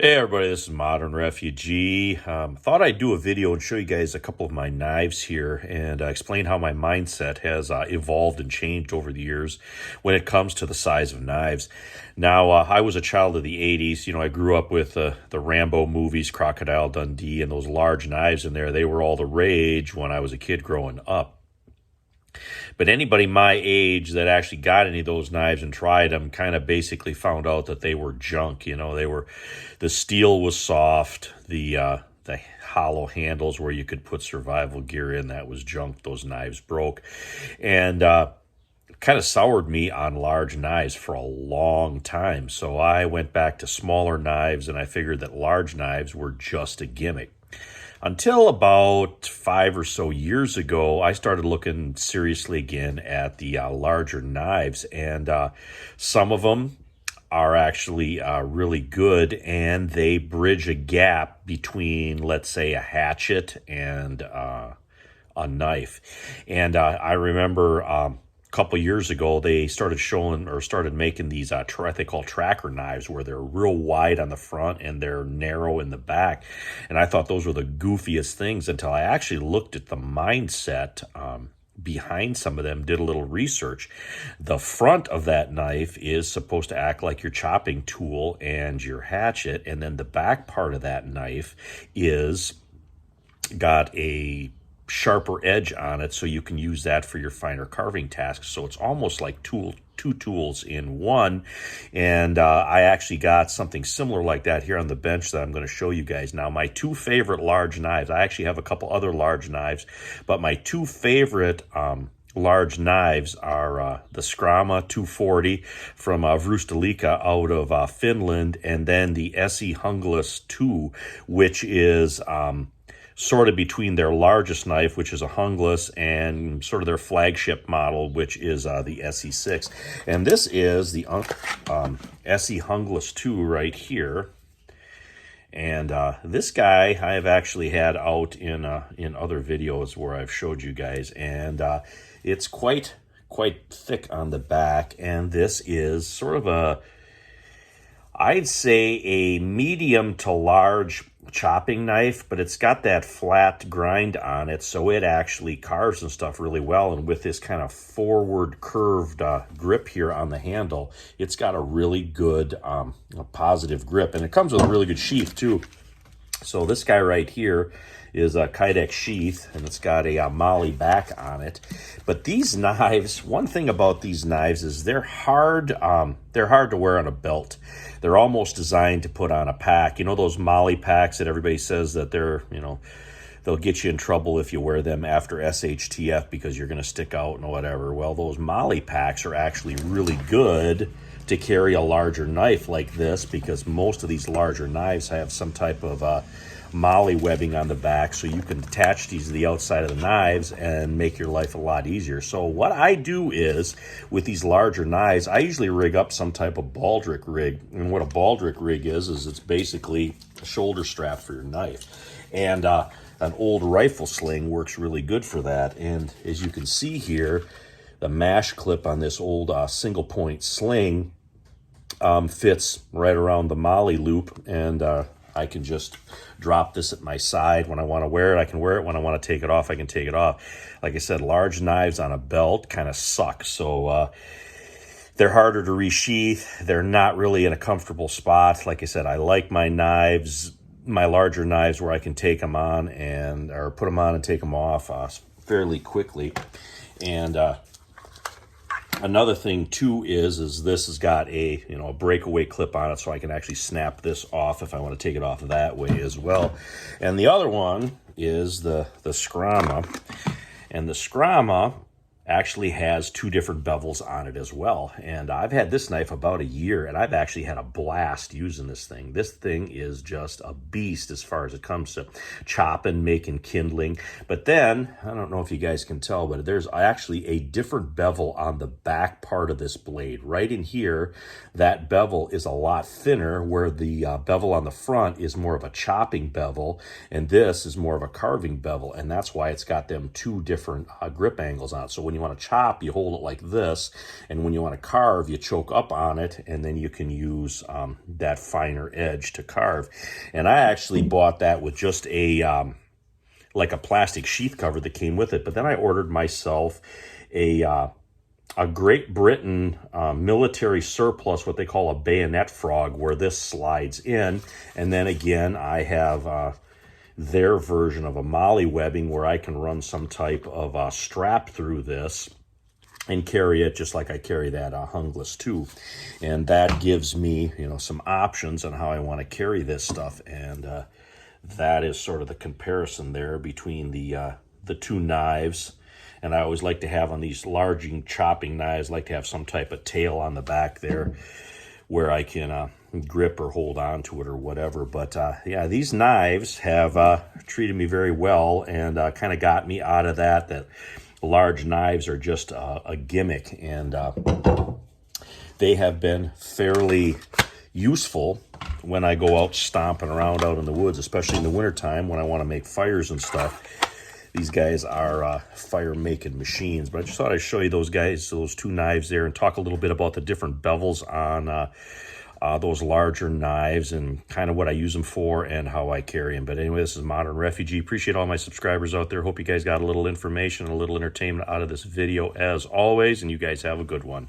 Hey everybody, this is Modern Refugee. Thought I'd do a video and show you guys a couple of my knives here and explain how my mindset has evolved and changed over the years when it comes to the size of knives. Now, I was a child of the 80s. You know, I grew up with the Rambo movies, Crocodile Dundee, and those large knives in there. They were all the rage when I was a kid growing up. But anybody my age that actually got any of those knives and tried them kind of basically found out that they were junk. You know, the steel was soft, the hollow handles where you could put survival gear in, that was junk. Those knives broke, and kind of soured me on large knives for a long time. So I went back to smaller knives, and I figured that large knives were just a gimmick. Until about 5 or so years ago, I started looking seriously again at the larger knives, and some of them are actually really good, and they bridge a gap between, let's say, a hatchet and a knife. And I remember couple years ago, they started showing or started making these they call tracker knives, where they're real wide on the front and they're narrow in the back. And I thought those were the goofiest things until I actually looked at the mindset behind some of them, did a little research. The front of that knife is supposed to act like your chopping tool and your hatchet, and then the back part of that knife is got a sharper edge on it, so you can use that for your finer carving tasks. So it's almost like two tools in one. And I actually got something similar like that here on the bench that I'm going to show you guys now. My two favorite large knives, I actually have a couple other large knives, but my two favorite large knives are the Skrama 240 from Vrustelika out of Finland, and then the ESEE Hungus 2, which is sort of between their largest knife, which is a Hungus, and sort of their flagship model, which is the ESEE 6. And this is the ESEE Hungus 2 right here. And this guy I have actually had out in other videos where I've showed you guys, and it's quite thick on the back. And this is sort of I'd say a medium to large chopping knife, but it's got that flat grind on it, so it actually carves and stuff really well. And with this kind of forward curved grip here on the handle, it's got a really good positive grip, and it comes with a really good sheath too. So this guy right here is a Kydex sheath, and it's got a Molly back on it. But these knives, one thing about these knives is they're hard to wear on a belt. They're almost designed to put on a pack. You know those Molly packs that everybody says that they're, you know, they'll get you in trouble if you wear them after SHTF because you're going to stick out and whatever. Well, those Molly packs are actually really good to carry a larger knife like this, because most of these larger knives have some type of Molly webbing on the back, so you can attach these to the outside of the knives and make your life a lot easier. So what I do is, with these larger knives, I usually rig up some type of baldric rig. And what a baldric rig is it's basically a shoulder strap for your knife. And an old rifle sling works really good for that. And as you can see here, the mash clip on this old single point sling fits right around the Molly loop, and I can just drop this at my side. When I want to wear it, I can wear it. When I want to take it off, I can take it off. Like I said, large knives on a belt kind of suck. So they're harder to resheath. They're not really in a comfortable spot. Like I said, I like my knives, my larger knives, where I can take them on or put them on and take them off fairly quickly. And another thing too is this has got a breakaway clip on it, so I can actually snap this off if I want to take it off that way as well. And the other one is the Skrama, and the Skrama actually has two different bevels on it as well. And I've had this knife about a year, and I've actually had a blast using this thing. This thing is just a beast as far as it comes to chopping, making, kindling. But then, I don't know if you guys can tell, but there's actually a different bevel on the back part of this blade. Right in here, that bevel is a lot thinner, where the bevel on the front is more of a chopping bevel, and this is more of a carving bevel. And that's why it's got them two different grip angles on it. So when you want to chop, you hold it like this, and when you want to carve, you choke up on it, and then you can use that finer edge to carve. And I actually bought that with just a like a plastic sheath cover that came with it, but then I ordered myself a Great Britain military surplus, what they call a bayonet frog, where this slides in. And then again, I have their version of a molly webbing where I can run some type of strap through this and carry it just like I carry that Hungus too. And that gives me, you know, some options on how I want to carry this stuff. And that is sort of the comparison there between the two knives. And I always like to have on these large chopping knives, like to have some type of tail on the back there where I can grip or hold on to it or whatever. But yeah, these knives have treated me very well and kind of got me out of that large knives are just a gimmick. And they have been fairly useful when I go out stomping around out in the woods, especially in the wintertime when I want to make fires and stuff. These guys are fire-making machines. But I just thought I'd show you those guys, those two knives there, and talk a little bit about the different bevels on those larger knives and kind of what I use them for and how I carry them. But anyway, this is Modern Refugee. Appreciate all my subscribers out there. Hope you guys got a little information and a little entertainment out of this video as always, and you guys have a good one.